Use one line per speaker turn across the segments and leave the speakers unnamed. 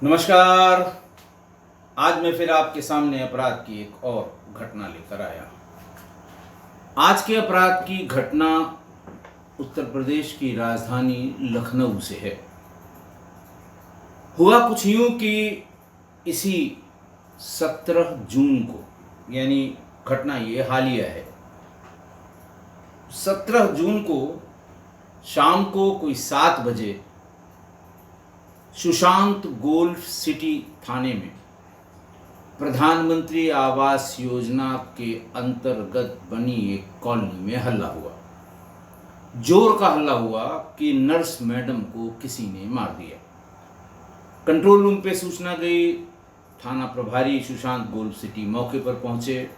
नमस्कार। आज मैं फिर आपके सामने अपराध की एक और घटना लेकर आया। आज के अपराध की घटना उत्तर प्रदेश की राजधानी लखनऊ से है। हुआ कुछ यूं कि इसी 17 जून को, यानी घटना ये हालिया है, 17 जून को शाम को कोई 7 बजे सुशांत गोल्फ सिटी थाने में प्रधानमंत्री आवास योजना के अंतर्गत बनी एक कॉलोनी में हल्ला हुआ। जोर का हल्ला हुआ कि नर्स मैडम को किसी ने मार दिया। कंट्रोल रूम पे सूचना गई। थाना प्रभारी सुशांत गोल्फ सिटी मौके पर पहुंचे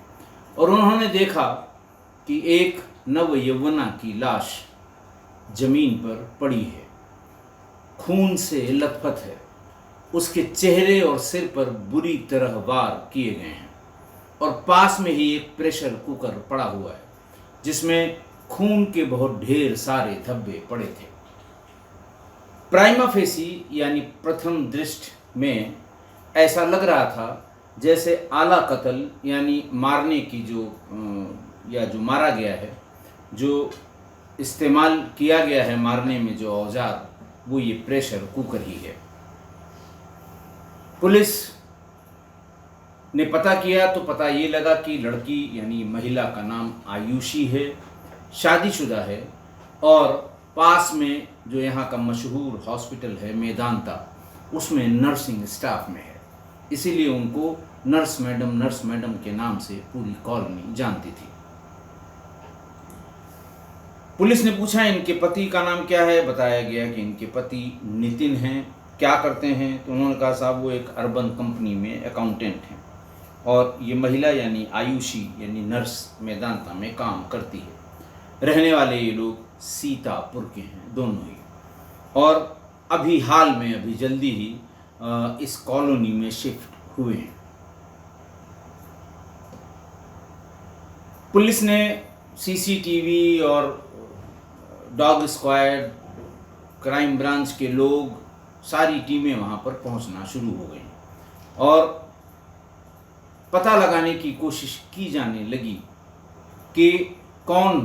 और उन्होंने देखा कि एक नव यौवना की लाश जमीन पर पड़ी है, खून से लथपथ है। उसके चेहरे और सिर पर बुरी तरह वार किए गए हैं और पास में ही एक प्रेशर कुकर पड़ा हुआ है जिसमें खून के बहुत ढेर सारे धब्बे पड़े थे। प्राइमा फेसी यानी प्रथम दृष्टि में ऐसा लग रहा था जैसे आला कत्ल यानी मारने की जो मारा गया है, जो इस्तेमाल किया गया है मारने में जो औजार, वो ये प्रेशर कुकर ही है। पुलिस ने पता किया तो पता ये लगा कि लड़की यानी महिला का नाम आयुषी है, शादीशुदा है और पास में जो यहाँ का मशहूर हॉस्पिटल है मेदांता, उसमें नर्सिंग स्टाफ में है। इसीलिए उनको नर्स मैडम के नाम से पूरी कॉलोनी जानती थी। पुलिस ने पूछा इनके पति का नाम क्या है। बताया गया कि इनके पति नितिन हैं। क्या करते हैं? तो उन्होंने कहा साहब वो एक अर्बन कंपनी में अकाउंटेंट हैं और ये महिला यानी आयुषी यानी नर्स मेदांता में काम करती है। रहने वाले ये लोग सीतापुर के हैं दोनों ही, और अभी हाल में अभी जल्दी ही इस कॉलोनी में शिफ्ट हुए हैं। पुलिस ने सीसीटीवी और डॉग स्क्वाड, क्राइम ब्रांच के लोग, सारी टीमें वहाँ पर पहुँचना शुरू हो गई और पता लगाने की कोशिश की जाने लगी कि कौन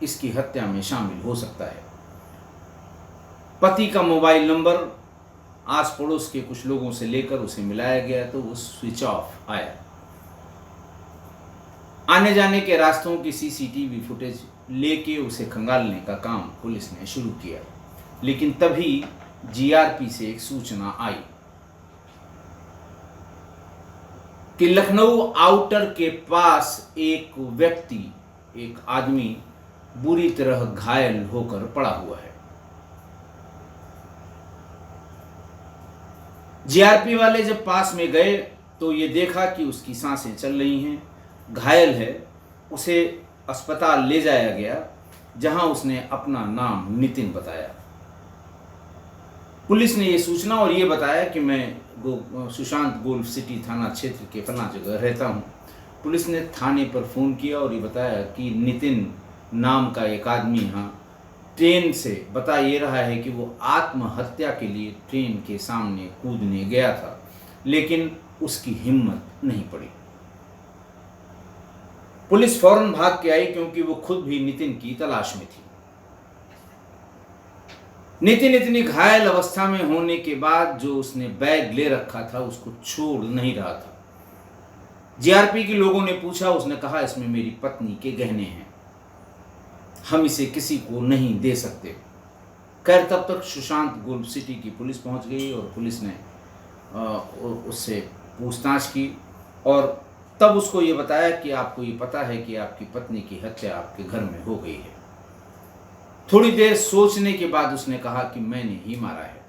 इसकी हत्या में शामिल हो सकता है। पति का मोबाइल नंबर आस पड़ोस के कुछ लोगों से लेकर उसे मिलाया गया तो वो स्विच ऑफ आया। आने जाने के रास्तों की सीसीटीवी फुटेज लेके उसे खंगालने का काम पुलिस ने शुरू किया, लेकिन तभी जीआरपी से एक सूचना आई कि लखनऊ आउटर के पास एक व्यक्ति, एक आदमी बुरी तरह घायल होकर पड़ा हुआ है। जीआरपी वाले जब पास में गए तो ये देखा कि उसकी सांसें चल रही हैं, घायल है। उसे अस्पताल ले जाया गया जहां उसने अपना नाम नितिन बताया। पुलिस ने ये सूचना और ये बताया कि मैं सुशांत गोल्फ सिटी थाना क्षेत्र के फला जगह रहता हूं। पुलिस ने थाने पर फ़ोन किया और ये बताया कि नितिन नाम का एक आदमी यहाँ ट्रेन से, बता ये रहा है कि वो आत्महत्या के लिए ट्रेन के सामने कूदने गया था, लेकिन उसकी हिम्मत नहीं पड़ी। पुलिस फौरन भाग के आई क्योंकि वो खुद भी नितिन की तलाश में थी। नितिन इतनी घायल अवस्था में होने के बाद जो उसने बैग ले रखा था उसको छोड़ नहीं रहा था। जीआरपी के लोगों ने पूछा, उसने कहा इसमें मेरी पत्नी के गहने हैं, हम इसे किसी को नहीं दे सकते। खैर तब तक सुशांत गोल्फ सिटी की पुलिस पहुंच गई और पुलिस ने उससे पूछताछ की और तब उसको ये बताया कि आपको ये पता है कि आपकी पत्नी की हत्या आपके घर में हो गई है। थोड़ी देर सोचने के बाद उसने कहा कि मैंने ही मारा है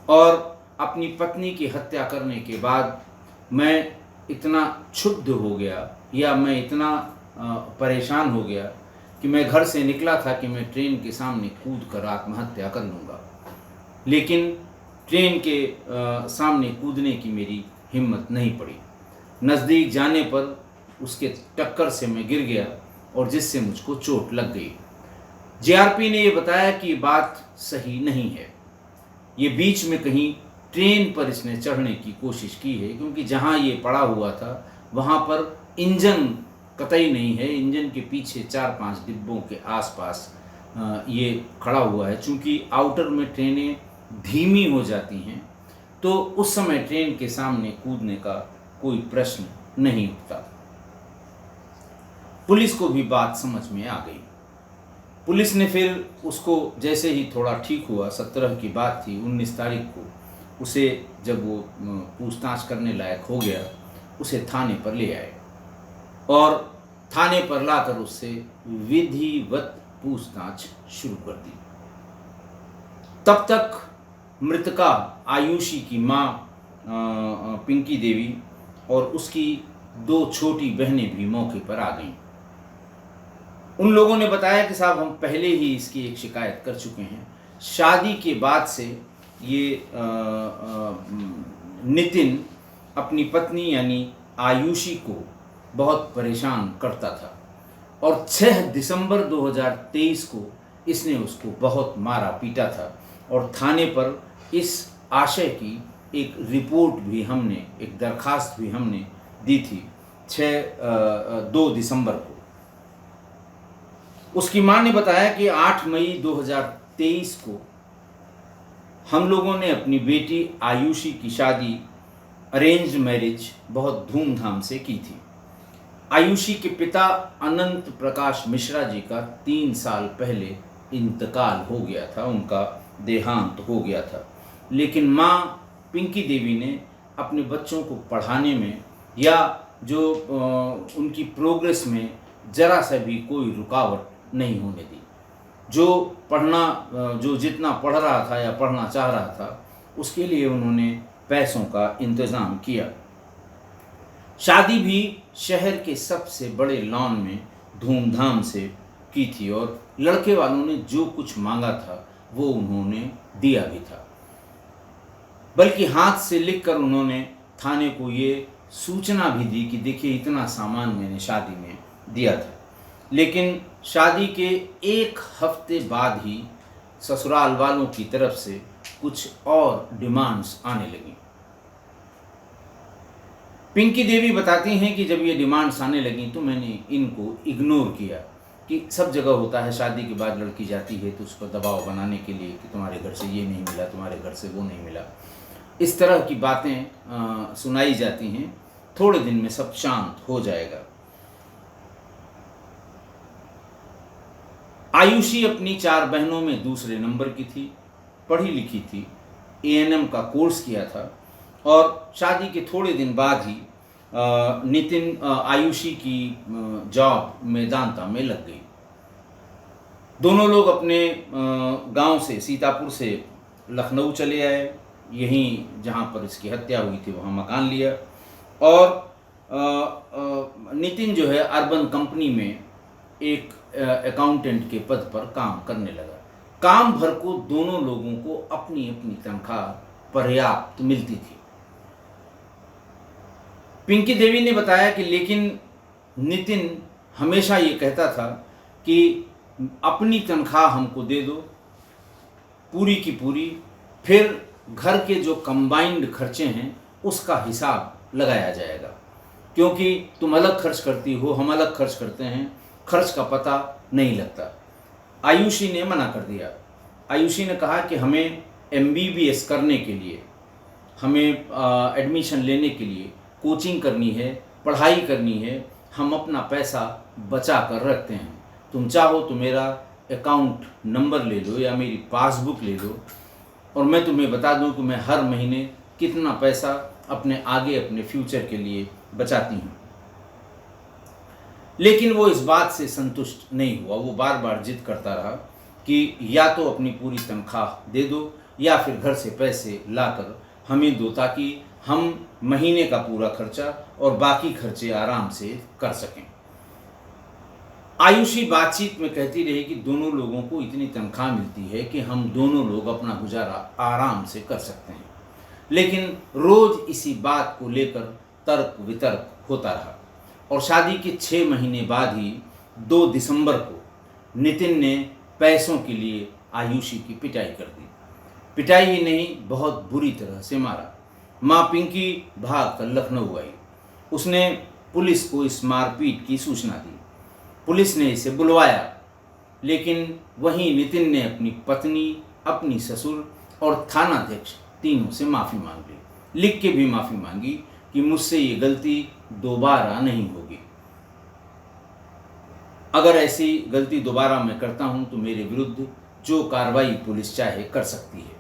और अपनी पत्नी की हत्या करने के बाद मैं इतना क्षुब्ध हो गया या मैं इतना परेशान हो गया कि मैं घर से निकला था कि मैं ट्रेन के सामने कूद कर आत्महत्या कर लूँगा, लेकिन ट्रेन के सामने कूदने की मेरी हिम्मत नहीं पड़ी। नज़दीक जाने पर उसके टक्कर से मैं गिर गया और जिससे मुझको चोट लग गई। जीआरपी ने ये बताया कि ये बात सही नहीं है, ये बीच में कहीं ट्रेन पर इसने चढ़ने की कोशिश की है, क्योंकि जहाँ ये पड़ा हुआ था वहाँ पर इंजन कतई नहीं है। इंजन के पीछे 4-5 डिब्बों के आसपास ये खड़ा हुआ है। चूँकि आउटर में ट्रेनें धीमी हो जाती हैं तो उस समय ट्रेन के सामने कूदने का कोई प्रश्न नहीं उठता। पुलिस को भी बात समझ में आ गई। पुलिस ने फिर उसको जैसे ही थोड़ा ठीक हुआ, 17 की बात थी, 19 तारीख को उसे जब वो पूछताछ करने लायक हो गया, उसे थाने पर ले आए और थाने पर लाकर उससे विधिवत पूछताछ शुरू कर दी। तब तक मृतका आयुषी की माँ पिंकी देवी और उसकी 2 छोटी बहनें भी मौके पर आ गईं। उन लोगों ने बताया कि साहब हम पहले ही इसकी एक शिकायत कर चुके हैं। शादी के बाद से ये नितिन अपनी पत्नी यानी आयुषी को बहुत परेशान करता था और 6 दिसंबर 2023 को इसने उसको बहुत मारा पीटा था और थाने पर इस आशय की एक रिपोर्ट भी हमने, एक दरखास्त भी हमने दी थी 2 दिसंबर को। उसकी मां ने बताया कि 8 मई 2023 को हम लोगों ने अपनी बेटी आयुषी की शादी अरेंज मैरिज बहुत धूमधाम से की थी। आयुषी के पिता अनंत प्रकाश मिश्रा जी का 3 साल पहले इंतकाल हो गया था, उनका देहांत हो गया था। लेकिन माँ पिंकी देवी ने अपने बच्चों को पढ़ाने में या जो उनकी प्रोग्रेस में जरा सा भी कोई रुकावट नहीं होने दी। जो जितना पढ़ रहा था या पढ़ना चाह रहा था उसके लिए उन्होंने पैसों का इंतज़ाम किया। शादी भी शहर के सबसे बड़े लॉन में धूमधाम से की थी और लड़के वालों ने जो कुछ मांगा था वो उन्होंने दिया भी था। बल्कि हाथ से लिखकर उन्होंने थाने को ये सूचना भी दी कि देखिए इतना सामान मैंने शादी में दिया था। लेकिन शादी के 1 हफ्ते बाद ही ससुराल वालों की तरफ से कुछ और डिमांड्स आने लगी। पिंकी देवी बताती हैं कि जब ये डिमांड्स आने लगी तो मैंने इनको इग्नोर किया कि सब जगह होता है, शादी के बाद लड़की जाती है तो उसको दबाव बनाने के लिए कि तुम्हारे घर से ये नहीं मिला, तुम्हारे घर से वो नहीं मिला, इस तरह की बातें सुनाई जाती हैं। थोड़े दिन में सब शांत हो जाएगा। आयुषी अपनी 4 बहनों में दूसरे नंबर की थी, पढ़ी लिखी थी, ANM का कोर्स किया था और शादी के थोड़े दिन बाद ही नितिन आयुषी की जॉब मेदांता में लग गई। दोनों लोग अपने गांव से, सीतापुर से लखनऊ चले आए। यहीं जहां पर इसकी हत्या हुई थी वहां मकान लिया और नितिन जो है अर्बन कंपनी में एक अकाउंटेंट के पद पर काम करने लगा। काम भर को दोनों लोगों को अपनी अपनी तनख्वाह पर्याप्त मिलती थी। पिंकी देवी ने बताया कि लेकिन नितिन हमेशा ये कहता था कि अपनी तनख्वाह हमको दे दो पूरी की पूरी, फिर घर के जो कंबाइंड खर्चे हैं उसका हिसाब लगाया जाएगा, क्योंकि तुम अलग खर्च करती हो, हम अलग खर्च करते हैं, खर्च का पता नहीं लगता। आयुषी ने मना कर दिया। आयुषी ने कहा कि हमें MBBS करने के लिए, हमें एडमिशन लेने के लिए कोचिंग करनी है, पढ़ाई करनी है, हम अपना पैसा बचा कर रखते हैं। तुम चाहो तो मेरा अकाउंट नंबर ले लो या मेरी पासबुक ले लो और मैं तुम्हें बता दूं कि मैं हर महीने कितना पैसा अपने फ्यूचर के लिए बचाती हूँ। लेकिन वो इस बात से संतुष्ट नहीं हुआ। वो बार बार जिद करता रहा कि या तो अपनी पूरी तनख्वाह दे दो या फिर घर से पैसे लाकर हमें दो, ताकि हम महीने का पूरा खर्चा और बाकी खर्चे आराम से कर सकें। आयुषी बातचीत में कहती रही कि दोनों लोगों को इतनी तनख्वाह मिलती है कि हम दोनों लोग अपना गुजारा आराम से कर सकते हैं। लेकिन रोज इसी बात को लेकर तर्क वितर्क होता रहा और शादी के 6 महीने बाद ही 2 दिसंबर को नितिन ने पैसों के लिए आयुषी की पिटाई कर दी। पिटाई ही नहीं, बहुत बुरी तरह से मारा। माँ पिंकी भाग कर लखनऊ आई। उसने पुलिस को इस मारपीट की सूचना दी। पुलिस ने इसे बुलवाया, लेकिन वहीं नितिन ने अपनी पत्नी, अपनी ससुर और थानाध्यक्ष तीनों से माफ़ी मांग ली। लिख के भी माफ़ी मांगी कि मुझसे ये गलती दोबारा नहीं होगी। अगर ऐसी गलती दोबारा मैं करता हूं तो मेरे विरुद्ध जो कार्रवाई पुलिस चाहे कर सकती है।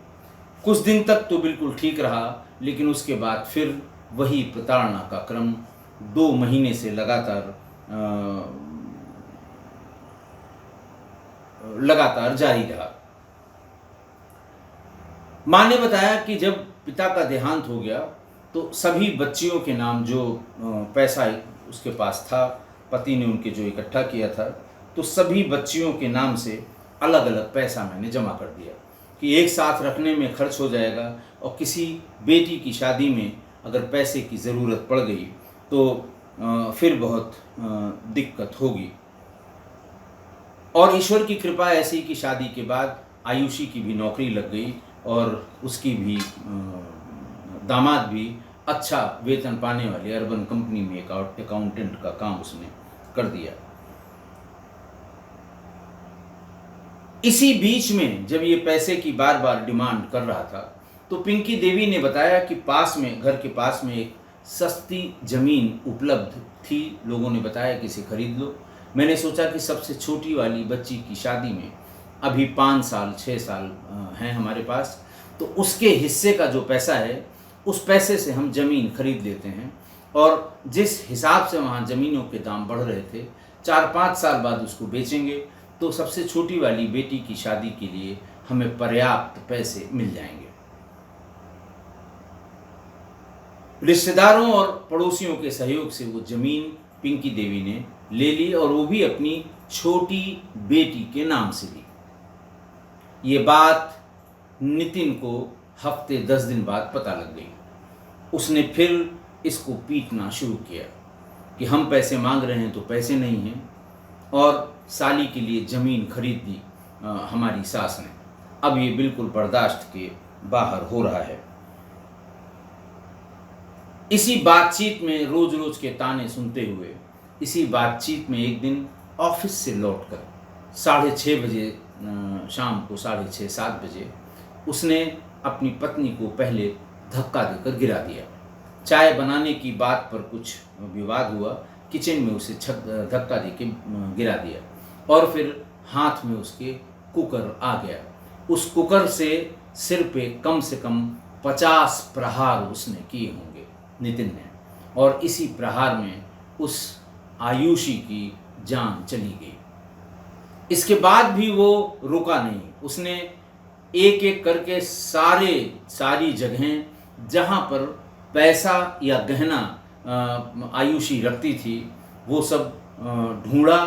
कुछ दिन तक तो बिल्कुल ठीक रहा, लेकिन उसके बाद फिर वही प्रताड़ना का क्रम 2 महीने से लगातार जारी रहा। माँ ने बताया कि जब पिता का देहांत हो गया तो सभी बच्चियों के नाम जो पैसा उसके पास था, पति ने उनके जो इकट्ठा किया था, तो सभी बच्चियों के नाम से अलग अलग पैसा मैंने जमा कर दिया कि एक साथ रखने में खर्च हो जाएगा, और किसी बेटी की शादी में अगर पैसे की ज़रूरत पड़ गई तो फिर बहुत दिक्कत होगी। और ईश्वर की कृपा ऐसी कि शादी के बाद आयुषी की भी नौकरी लग गई और उसकी भी दामाद भी अच्छा वेतन पाने वाली अर्बन कंपनी में एक अकाउंटेंट का काम उसने कर दिया। इसी बीच में जब ये पैसे की बार बार डिमांड कर रहा था तो पिंकी देवी ने बताया कि पास में, घर के पास में एक सस्ती ज़मीन उपलब्ध थी। लोगों ने बताया कि इसे खरीद लो। मैंने सोचा कि सबसे छोटी वाली बच्ची की शादी में अभी 5 साल 6 साल हैं हमारे पास, तो उसके हिस्से का जो पैसा है उस पैसे से हम ज़मीन खरीद लेते हैं। और जिस हिसाब से वहाँ ज़मीनों के दाम बढ़ रहे थे, 4-5 साल बाद उसको बेचेंगे तो सबसे छोटी वाली बेटी की शादी के लिए हमें पर्याप्त पैसे मिल जाएंगे। रिश्तेदारों और पड़ोसियों के सहयोग से वो ज़मीन पिंकी देवी ने ले ली, और वो भी अपनी छोटी बेटी के नाम से ली। ये बात नितिन को हफ्ते 10 दिन बाद पता लग गई। उसने फिर इसको पीटना शुरू किया कि हम पैसे मांग रहे हैं तो पैसे नहीं हैं, और साली के लिए ज़मीन खरीद दी हमारी सास ने। अब ये बिल्कुल बर्दाश्त के बाहर हो रहा है। इसी बातचीत में रोज रोज के ताने सुनते हुए, इसी बातचीत में एक दिन ऑफिस से लौटकर 6:30 बजे, शाम को 6:30-7 बजे उसने अपनी पत्नी को पहले धक्का देकर गिरा दिया। चाय बनाने की बात पर कुछ विवाद हुआ, किचन में उसे धक्का देके गिरा दिया, और फिर हाथ में उसके कुकर आ गया। उस कुकर से सिर पे कम से कम 50 प्रहार उसने किए होंगे नितिन ने, और इसी प्रहार में उस आयुषी की जान चली गई। इसके बाद भी वो रुका नहीं। उसने एक एक करके सारी जगहें जहाँ पर पैसा या गहना आयुषी रखती थी वो सब ढूंढा।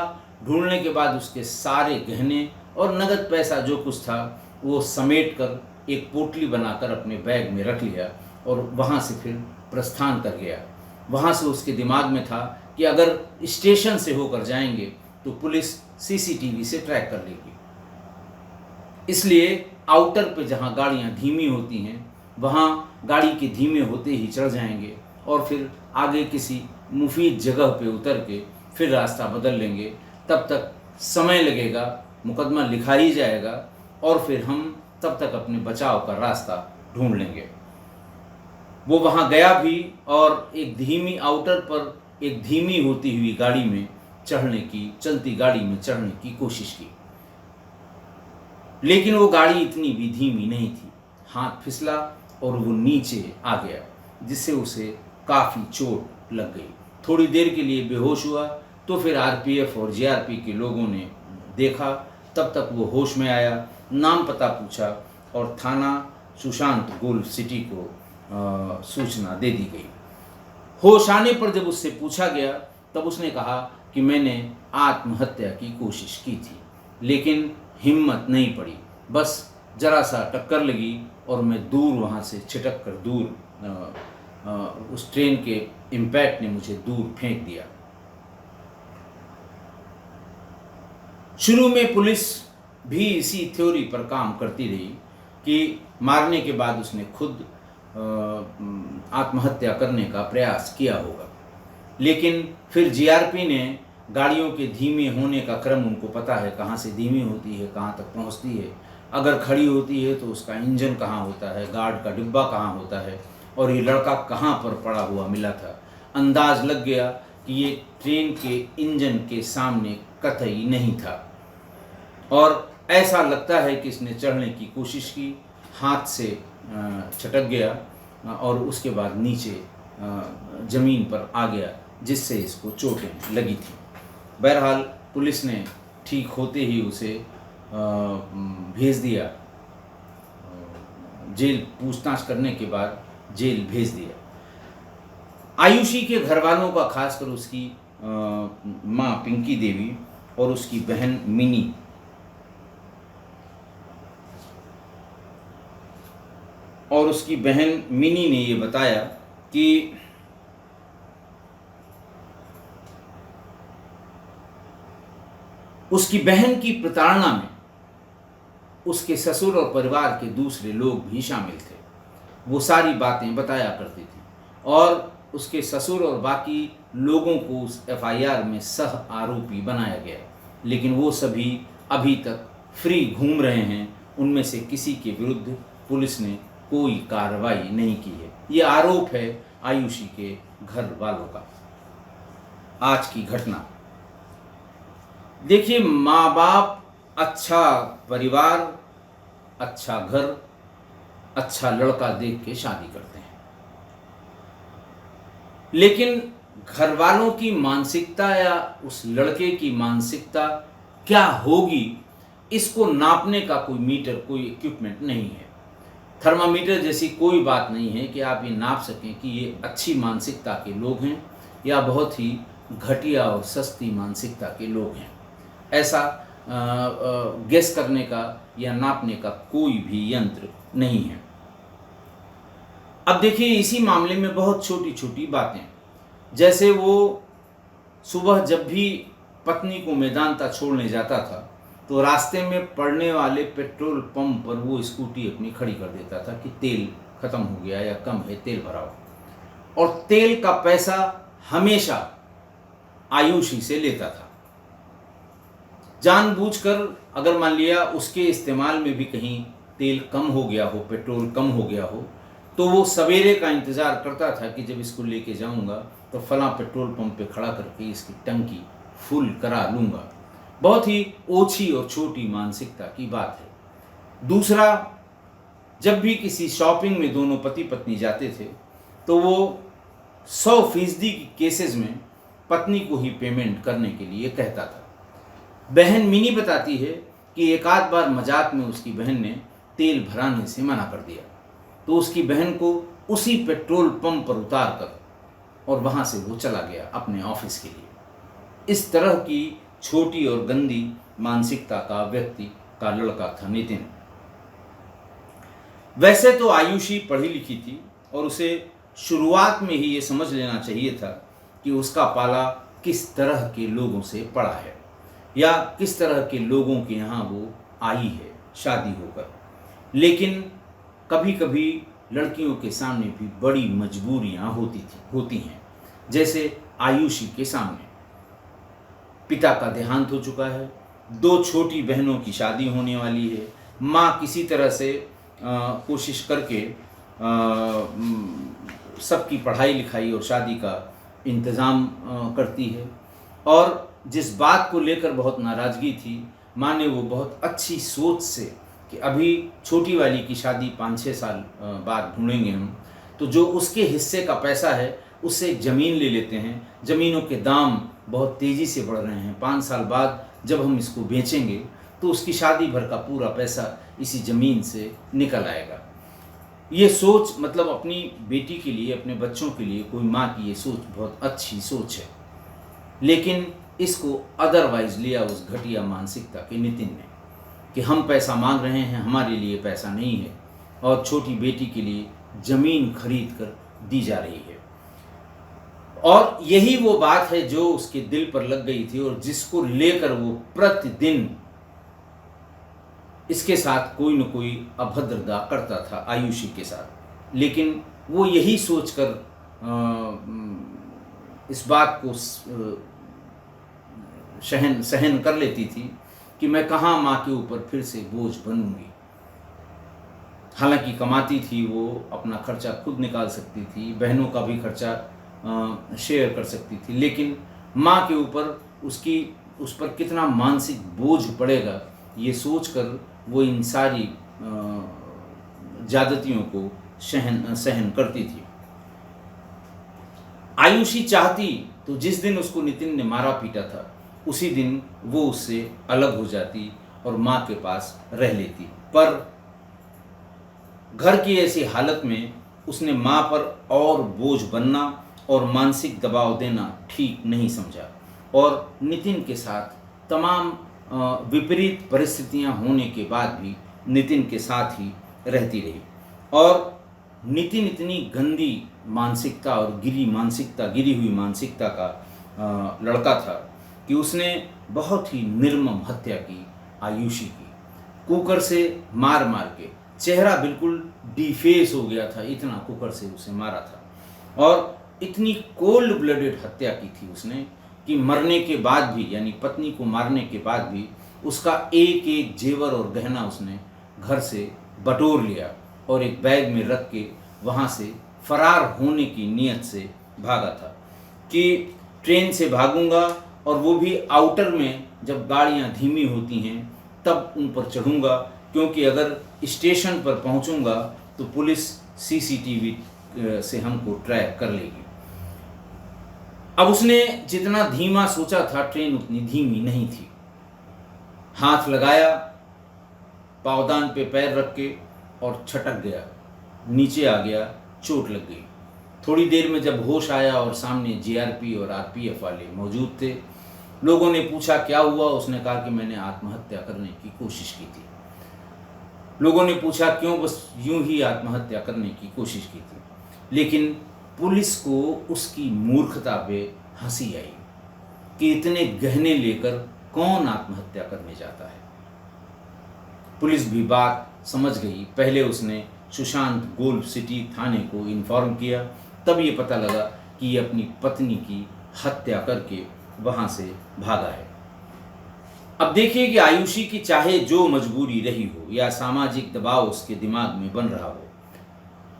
ढूंढने के बाद उसके सारे गहने और नगद पैसा जो कुछ था वो समेट कर एक पोटली बनाकर अपने बैग में रख लिया, और वहाँ से फिर प्रस्थान कर गया। वहाँ से उसके दिमाग में था कि अगर स्टेशन से होकर जाएंगे तो पुलिस सीसीटीवी से ट्रैक कर लेगी, इसलिए आउटर पे जहाँ गाड़ियाँ धीमी होती हैं वहाँ गाड़ी के धीमे होते ही चढ़ जाएंगे, और फिर आगे किसी मुफीद जगह पे उतर के फिर रास्ता बदल लेंगे। तब तक समय लगेगा, मुकदमा लिखा ही जाएगा, और फिर हम तब तक अपने बचाव का रास्ता ढूंढ लेंगे। वो वहाँ गया भी, और एक धीमी आउटर पर एक धीमी होती हुई गाड़ी में चढ़ने की, चलती गाड़ी में चढ़ने की कोशिश की, लेकिन वो गाड़ी इतनी भी धीमी नहीं थी। हाथ फिसला और वो नीचे आ गया, जिससे उसे काफ़ी चोट लग गई। थोड़ी देर के लिए बेहोश हुआ, तो फिर आरपीएफ और जीआरपी के लोगों ने देखा। तब तक वो होश में आया, नाम पता पूछा, और थाना सुशांत गोल्फ सिटी को सूचना दे दी गई। होश आने पर जब उससे पूछा गया तब उसने कहा कि मैंने आत्महत्या की कोशिश की थी, लेकिन हिम्मत नहीं पड़ी, बस जरा सा टक्कर लगी और मैं दूर वहाँ से छिटक कर दूर उस ट्रेन के इम्पैक्ट ने मुझे दूर फेंक दिया। शुरू में पुलिस भी इसी थ्योरी पर काम करती रही, कि मारने के बाद उसने खुद आत्महत्या करने का प्रयास किया होगा। लेकिन फिर जीआरपी ने गाड़ियों के धीमे होने का क्रम, उनको पता है कहाँ से धीमी होती है, कहाँ तक पहुँचती है, अगर खड़ी होती है तो उसका इंजन कहाँ होता है, गार्ड का डिब्बा कहाँ होता है, और ये लड़का कहाँ पर पड़ा हुआ मिला था। अंदाज लग गया कि ये ट्रेन के इंजन के सामने कतई नहीं था, और ऐसा लगता है कि इसने चढ़ने की कोशिश की, हाथ से छटक गया और उसके बाद नीचे ज़मीन पर आ गया, जिससे इसको चोटें लगी थी। बहरहाल पुलिस ने ठीक होते ही उसे भेज दिया, जेल पूछताछ करने के बाद जेल भेज दिया। आयुषी के घर वालों का, खासकर उसकी माँ पिंकी देवी और उसकी बहन मिनी ने ये बताया कि उसकी बहन की प्रताड़ना में उसके ससुर और परिवार के दूसरे लोग भी शामिल थे। वो सारी बातें बताया करती थी और उसके ससुर और बाकी लोगों को उस एफआईआर में सह आरोपी बनाया गया, लेकिन वो सभी अभी तक फ्री घूम रहे हैं। उनमें से किसी के विरुद्ध पुलिस ने कोई कार्रवाई नहीं की है। ये आरोप है आयुषी के घर वालों का। आज की घटना देखिए, माँ बाप, अच्छा परिवार, अच्छा घर, अच्छा लड़का देख के शादी करते हैं, लेकिन घर वालों की मानसिकता या उस लड़के की मानसिकता क्या होगी, इसको नापने का कोई मीटर, कोई इक्विपमेंट नहीं है। थर्मामीटर जैसी कोई बात नहीं है कि आप ये नाप सकें कि ये अच्छी मानसिकता के लोग हैं या बहुत ही घटिया और सस्ती मानसिकता के लोग हैं। ऐसा गेस करने का या नापने का कोई भी यंत्र नहीं है। अब देखिए, इसी मामले में बहुत छोटी छोटी बातें, जैसे वो सुबह जब भी पत्नी को मैदानता छोड़ने जाता था तो रास्ते में पड़ने वाले पेट्रोल पंप पर वो स्कूटी अपनी खड़ी कर देता था कि तेल खत्म हो गया या कम है, तेल भराओ। और तेल का पैसा हमेशा आयुषी से लेता था, जानबूझकर। अगर मान लिया उसके इस्तेमाल में भी कहीं तेल कम हो गया हो, पेट्रोल कम हो गया हो, तो वो सवेरे का इंतज़ार करता था कि जब इसको लेके जाऊंगा तो फलां पेट्रोल पंप पे खड़ा करके इसकी टंकी फुल करा लूँगा। बहुत ही ओछी और छोटी मानसिकता की बात है। दूसरा, जब भी किसी शॉपिंग में दोनों पति पत्नी जाते थे तो वो 100% की केसेस में पत्नी को ही पेमेंट करने के लिए कहता था। बहन मिनी बताती है कि एक आध बार मजाक में उसकी बहन ने तेल भराने से मना कर दिया, तो उसकी बहन को उसी पेट्रोल पंप पर उतार कर और वहाँ से वो चला गया अपने ऑफिस के लिए। इस तरह की छोटी और गंदी मानसिकता का व्यक्ति का लड़का था नितिन। वैसे तो आयुषी पढ़ी लिखी थी और उसे शुरुआत में ही ये समझ लेना चाहिए था कि उसका पाला किस तरह के लोगों से पड़ा है या किस तरह के लोगों के यहाँ वो आई है शादी होकर। लेकिन कभी कभी लड़कियों के सामने भी बड़ी मजबूरियाँ होती हैं, जैसे आयुषी के सामने। पिता का देहांत हो चुका है, 2 छोटी बहनों की शादी होने वाली है, माँ किसी तरह से कोशिश करके सबकी पढ़ाई लिखाई और शादी का इंतज़ाम करती है, और जिस बात को लेकर बहुत नाराज़गी थी, माँ ने वो बहुत अच्छी सोच से कि अभी छोटी वाली की शादी 5-6 साल बाद ढूंढेंगे हम, तो जो उसके हिस्से का पैसा है उससे ज़मीन ले लेते हैं। ज़मीनों के दाम बहुत तेज़ी से बढ़ रहे हैं, 5 साल बाद जब हम इसको बेचेंगे तो उसकी शादी भर का पूरा पैसा इसी ज़मीन से निकल आएगा। ये सोच, मतलब अपनी बेटी के लिए, अपने बच्चों के लिए कोई माँ की ये सोच बहुत अच्छी सोच है, लेकिन इसको अदरवाइज लिया उस घटिया मानसिकता के नितिन ने कि हम पैसा मांग रहे हैं, हमारे लिए पैसा नहीं है, और छोटी बेटी के लिए ज़मीन खरीद कर दी जा रही है। और यही वो बात है जो उसके दिल पर लग गई थी और जिसको लेकर वो प्रतिदिन इसके साथ कोई न कोई अभद्रता करता था आयुषी के साथ, लेकिन वो यही सोचकर इस बात को सहन कर लेती थी कि मैं कहाँ माँ के ऊपर फिर से बोझ बनूंगी। हालांकि कमाती थी, वो अपना खर्चा खुद निकाल सकती थी, बहनों का भी खर्चा शेयर कर सकती थी, लेकिन माँ के ऊपर उस पर कितना मानसिक बोझ पड़ेगा ये सोचकर वो इन सारी ज्यादतियों को सहन करती थी। आयुषी चाहती तो जिस दिन उसको नितिन ने मारा पीटा था उसी दिन वो उससे अलग हो जाती और माँ के पास रह लेती, पर घर की ऐसी हालत में उसने माँ पर और बोझ बनना और मानसिक दबाव देना ठीक नहीं समझा और नितिन के साथ तमाम विपरीत परिस्थितियां होने के बाद भी नितिन के साथ ही रहती रही। और नितिन इतनी गंदी मानसिकता और गिरी हुई मानसिकता का लड़का था कि उसने बहुत ही निर्मम हत्या की आयुषी की। कुकर से मार के चेहरा बिल्कुल डिफेस हो गया था, इतना कुकर से उसे मारा था। और इतनी कोल्ड ब्लडेड हत्या की थी उसने कि मरने के बाद भी, यानी पत्नी को मारने के बाद भी, उसका एक एक जेवर और गहना उसने घर से बटोर लिया और एक बैग में रख के वहाँ से फरार होने की नीयत से भागा था कि ट्रेन से भागूंगा और वो भी आउटर में, जब गाड़ियाँ धीमी होती हैं तब उन पर चढ़ूंगा, क्योंकि अगर स्टेशन पर पहुंचूंगा तो पुलिस सीसीटीवी से हमको ट्रैक कर लेगी। अब उसने जितना धीमा सोचा था ट्रेन उतनी धीमी नहीं थी। हाथ लगाया पावदान पे पैर रख के और छटक गया, नीचे आ गया, चोट लग गई। थोड़ी देर में जब होश आया और सामने जीआरपी और आरपीएफ वाले मौजूद थे, लोगों ने पूछा क्या हुआ, उसने कहा कि मैंने आत्महत्या करने की कोशिश की थी। लोगों ने पूछा क्यों, बस यूं ही आत्महत्या करने की कोशिश की थी। लेकिन पुलिस को उसकी मूर्खता पे हंसी आई कि इतने गहने लेकर कौन आत्महत्या करने जाता है। पुलिस भी बात समझ गई। पहले उसने सुशांत गोल्फ सिटी थाने को इन्फॉर्म किया, तब ये पता लगा कि ये अपनी पत्नी की हत्या करके वहां से भागा है। अब देखिए कि आयुषी की चाहे जो मजबूरी रही हो या सामाजिक दबाव उसके दिमाग में बन रहा हो,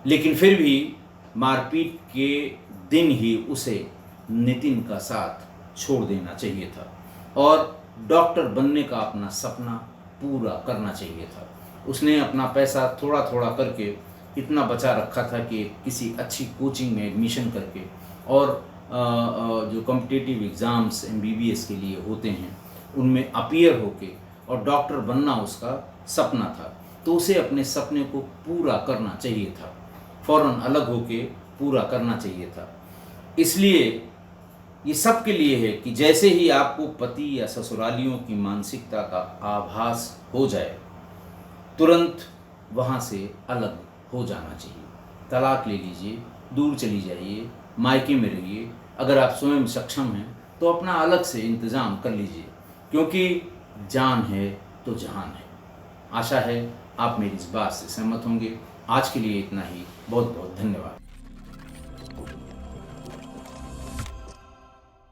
लेकिन फिर भी मारपीट के दिन ही उसे नितिन का साथ छोड़ देना चाहिए था और डॉक्टर बनने का अपना सपना पूरा करना चाहिए था। उसने अपना पैसा थोड़ा थोड़ा करके इतना बचा रखा था कि किसी अच्छी कोचिंग में एडमिशन करके और जो कॉम्पिटिटिव एग्ज़ाम्स एमबीबीएस के लिए होते हैं उनमें अपीयर होके और डॉक्टर बनना उसका सपना था, तो उसे अपने सपने को पूरा करना चाहिए था, फ़ौरन अलग होके पूरा करना चाहिए था। इसलिए ये सब के लिए है कि जैसे ही आपको पति या ससुरालियों की मानसिकता का आभास हो जाए, तुरंत वहाँ से अलग हो जाना चाहिए। तलाक ले लीजिए, दूर चली जाइए, मायके में रहिए। अगर आप स्वयं सक्षम हैं तो अपना अलग से इंतज़ाम कर लीजिए, क्योंकि जान है तो जहान है। आशा है आप मेरी इस बात से सहमत होंगे। आज के लिए इतना ही। बहुत बहुत धन्यवाद।